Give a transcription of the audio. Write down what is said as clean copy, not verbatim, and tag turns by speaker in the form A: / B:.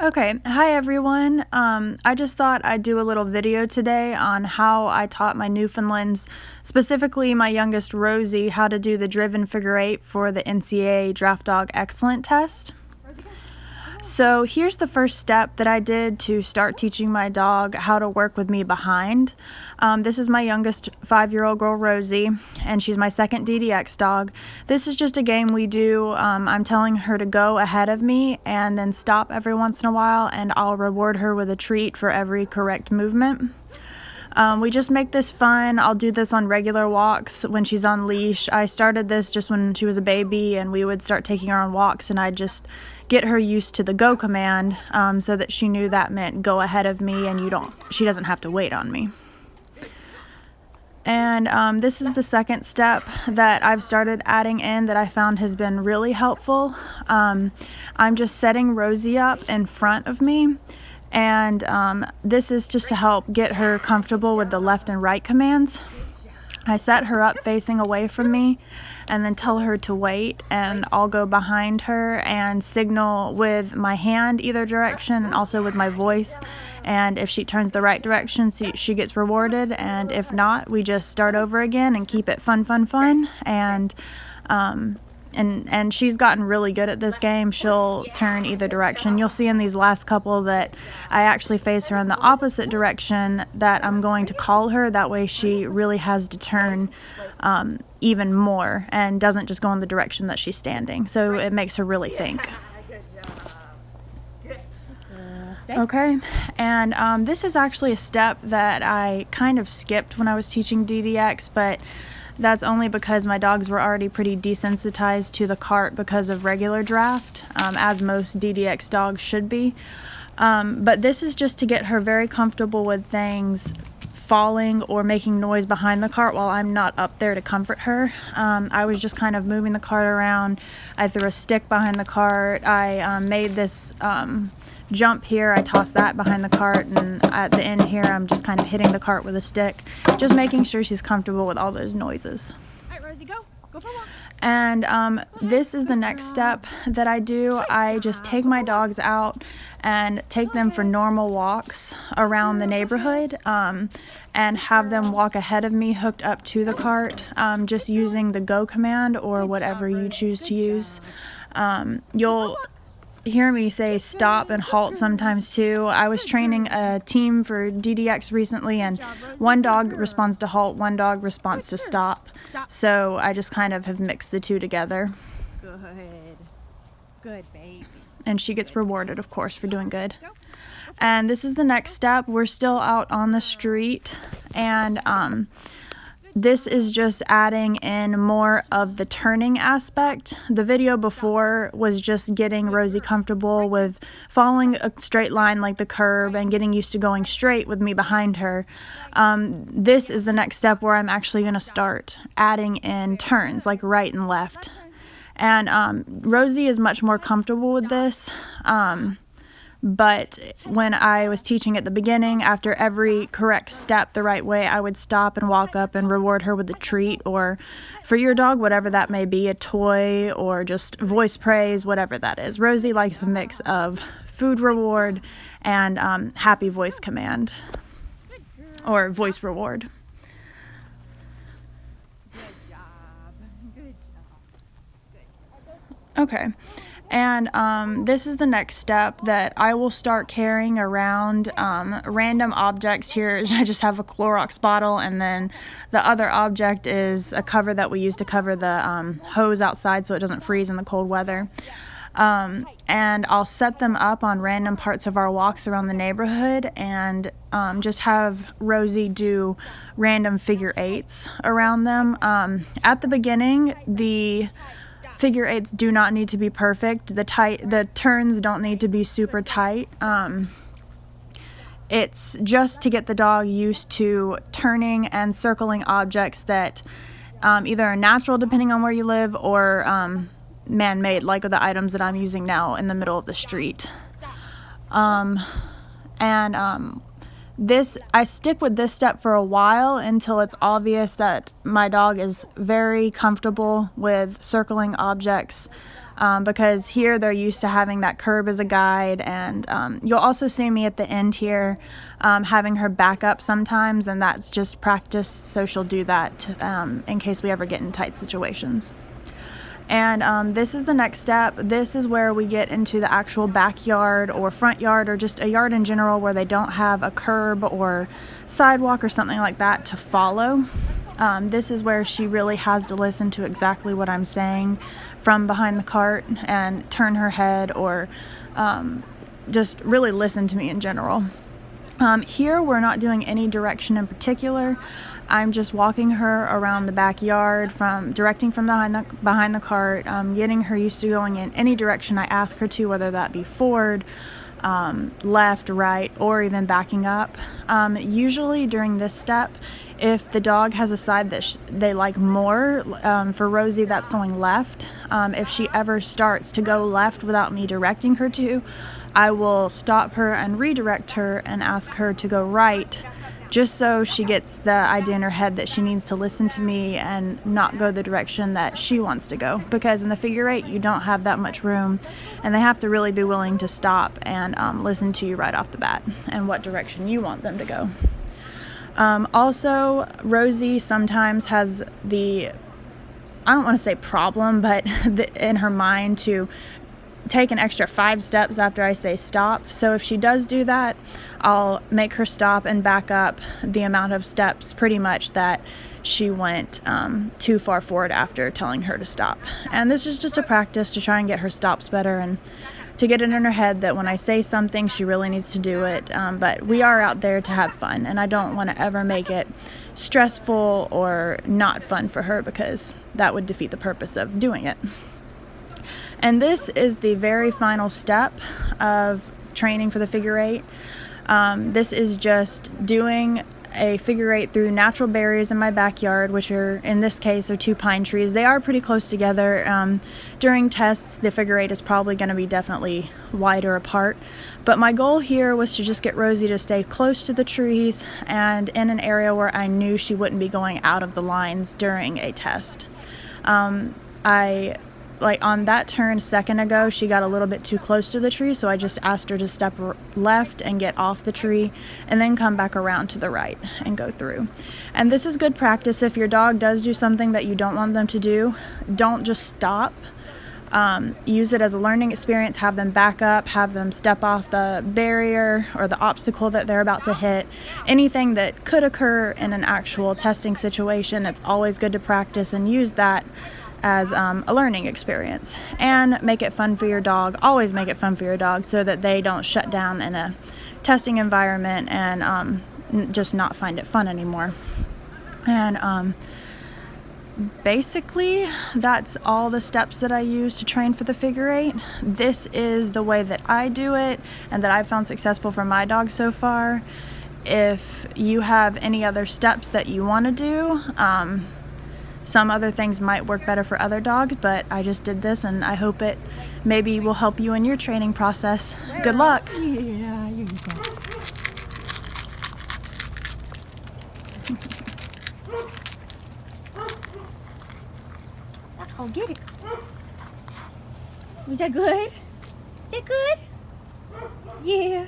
A: Okay, hi everyone. I just thought I'd do a little video today on how I taught my Newfoundlands, specifically my youngest Rosie, how to do the driven figure eight for the NCAA Draft Dog Excellent test. So here's the first step that I did to start teaching my dog how to work with me behind. This is my youngest 5-year-old girl, Rosie, and she's my second DDX dog. This is just a game we do. I'm telling her to go ahead of me and then stop every once in a while, and I'll reward her with a treat for every correct movement. We just make this fun. I'll do this on regular walks when she's on leash. I started this just when she was a baby and we would start taking her on walks, and I'd just get her used to the go command so that she knew that meant go ahead of me and she doesn't have to wait on me. And this is the second step that I've started adding in that I found has been really helpful. I'm just setting Rosie up in front of me, and this is just to help get her comfortable with the left and right commands. I set her up facing away from me and then tell her to wait, and I'll go behind her and signal with my hand either direction and also with my voice. And if she turns the right direction, she gets rewarded, and if not, we just start over again and keep it fun. And she's gotten really good at this game. She'll turn either direction. You'll see in these last couple that I actually face her in the opposite direction that I'm going to call her. That way she really has to turn even more and doesn't just go in the direction that she's standing. So it makes her really think. Okay, and this is actually a step that I kind of skipped when I was teaching DDX, but that's only because my dogs were already pretty desensitized to the cart because of regular draft, as most DDX dogs should be. But this is just to get her very comfortable with things falling or making noise behind the cart while I'm not up there to comfort her. I was just kind of moving the cart around. I threw a stick behind the cart. I made this jump here. I tossed that behind the cart, and at the end here I'm just kind of hitting the cart with a stick, just making sure she's comfortable with all those noises.
B: All right, Rosie, go for a walk.
A: And this is the next step that I do. I just take my dogs out and take them for normal walks around the neighborhood, and have them walk ahead of me hooked up to the cart, just using the go command or whatever you choose to use. You'll hear me say stop and halt sometimes too. I was training a team for DDX recently, and one dog responds to halt, one dog responds to stop. So I just kind of have mixed the two together.
B: Good baby.
A: And she gets rewarded, of course, for doing good. And this is the next step. We're still out on the street, and this is just adding in more of the turning aspect. The video before was just getting Rosie comfortable with following a straight line like the curb and getting used to going straight with me behind her. This is the next step where I'm actually going to start adding in turns like right and left. And Rosie is much more comfortable with this. But when I was teaching at the beginning, after every correct step the right way, I would stop and walk up and reward her with a treat, or for your dog, whatever that may be, a toy or just voice praise, whatever that is. Rosie likes a mix of food reward and happy voice command or voice reward.
B: Good job.
A: Okay. And this is the next step that I will start carrying around random objects here. I just have a Clorox bottle, and then the other object is a cover that we use to cover the hose outside so it doesn't freeze in the cold weather. And I'll set them up on random parts of our walks around the neighborhood, and just have Rosie do random figure eights around them. At the beginning, the figure eights do not need to be perfect. The turns don't need to be super tight. It's just to get the dog used to turning and circling objects that either are natural depending on where you live, or man-made like the items that I'm using now in the middle of the street. I stick with this step for a while until it's obvious that my dog is very comfortable with circling objects because here they're used to having that curb as a guide. And you'll also see me at the end here having her back up sometimes, and that's just practice, so she'll do that in case we ever get in tight situations. And this is the next step. This is where we get into the actual backyard or front yard, or just a yard in general where they don't have a curb or sidewalk or something like that to follow. This is where she really has to listen to exactly what I'm saying from behind the cart and turn her head, or just really listen to me in general. Here we're not doing any direction in particular. I'm just walking her around the backyard, directing from behind the cart, getting her used to going in any direction I ask her to, whether that be forward, left, right, or even backing up. Usually during this step, if the dog has a side that they like more, for Rosie that's going left, if she ever starts to go left without me directing her to, I will stop her and redirect her and ask her to go right, just so she gets the idea in her head that she needs to listen to me and not go the direction that she wants to go. Because in the figure eight, you don't have that much room, and they have to really be willing to stop and listen to you right off the bat and what direction you want them to go. Also, Rosie sometimes has I don't want to say problem, but in her mind to take an extra 5 steps after I say stop. So if she does do that, I'll make her stop and back up the amount of steps pretty much that she went too far forward after telling her to stop. And this is just a practice to try and get her stops better and to get it in her head that when I say something, she really needs to do it. But we are out there to have fun, and I don't want to ever make it stressful or not fun for her, because that would defeat the purpose of doing it. And this is the very final step of training for the figure eight. This is just doing a figure eight through natural barriers in my backyard, which are, in this case, are 2 pine trees. They are pretty close together. During tests, the figure eight is probably going to be definitely wider apart. But my goal here was to just get Rosie to stay close to the trees and in an area where I knew she wouldn't be going out of the lines during a test. Like on that turn a second ago, she got a little bit too close to the tree, so I just asked her to step left and get off the tree and then come back around to the right and go through. And this is good practice. If your dog does do something that you don't want them to do, don't just stop. Use it as a learning experience. Have them back up, have them step off the barrier or the obstacle that they're about to hit. Anything that could occur in an actual testing situation, it's always good to practice and use that as a learning experience, and make it fun for your dog. Always make it fun for your dog, so that they don't shut down in a testing environment and just not find it fun anymore. And basically that's all the steps that I use to train for the figure eight. This is the way that I do it and that I've found successful for my dog so far. If you have any other steps that you want to do, some other things might work better for other dogs, but I just did this, and I hope it maybe will help you in your training process. Good luck.
B: Yeah, you go. Oh, get it. Was that good? That good? Yeah.